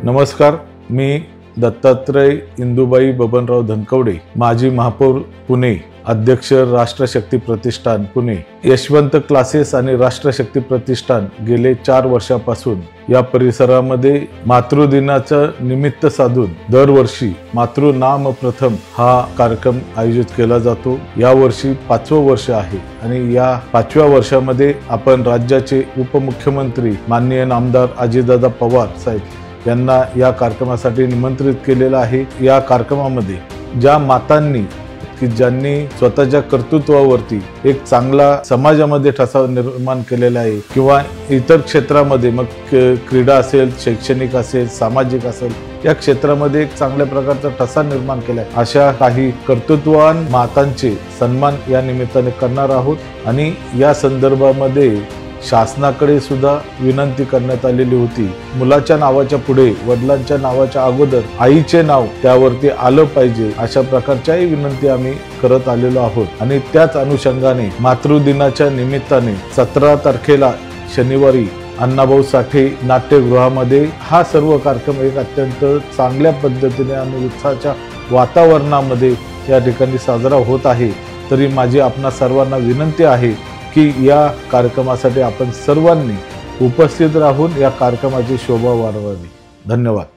नमस्कार, मी दत्तात्रय इंदुबाई बबनराव धनकवडे, माजी महापौर पुणे, अध्यक्ष राष्ट्रशक्ती प्रतिष्ठान पुणे, यशवंत क्लासेस आणि राष्ट्रशक्ती प्रतिष्ठान गेले 4 वर्षापासून या परिसरामध्ये मातृदिनाचं निमित्त साधून दरवर्षी मातृनाम प्रथम हा कार्यक्रम आयोजित केला जातो। या वर्षी 5वं वर्ष आहे आणि या 5व्या वर्षामध्ये आपण राज्याचे उपमुख्यमंत्री माननीय नामदार अजितदादा पवार साहेब यांना या कार्यक्रमासाठी निमंत्रित केलेलं आहे। या कार्यक्रमामध्ये ज्या मातांनी की ज्यांनी स्वतःच्या कर्तृत्वावरती एक चांगला समाजामध्ये ठसा निर्माण केलेला आहे किंवा इतर क्षेत्रामध्ये मग क्रीडा असेल, शैक्षणिक असेल, सामाजिक असेल, या क्षेत्रामध्ये एक चांगल्या प्रकारचा ठसा निर्माण केला आहे, अशा काही कर्तृत्ववान मातांचे सन्मान या निमित्ताने करणार आहोत। आणि या संदर्भामध्ये शासनाकडे सुद्धा विनंती करण्यात आलेली होती। मुलाच्या नावाच्या पुढे वडिलांच्या नावाच्या अगोदर आईचे नाव त्यावरती आलं पाहिजे, अशा प्रकारच्याही विनंती आम्ही करत आलेलो आहोत। आणि त्याच अनुषंगाने मातृदिनाच्या निमित्ताने 17 तारखेला शनिवारी अण्णाभाऊ साठे नाट्यगृहामध्ये हा सर्व कार्यक्रम एक अत्यंत चांगल्या पद्धतीने आणि उत्साहाच्या वातावरणामध्ये या ठिकाणी साजरा होत आहे। तरी माझी आपणा सर्वांना विनंती आहे की या कार्यक्रमासाठी आपण सर्वांनी उपस्थित राहून या कार्यक्रमाची शोभा वाढवावी। धन्यवाद।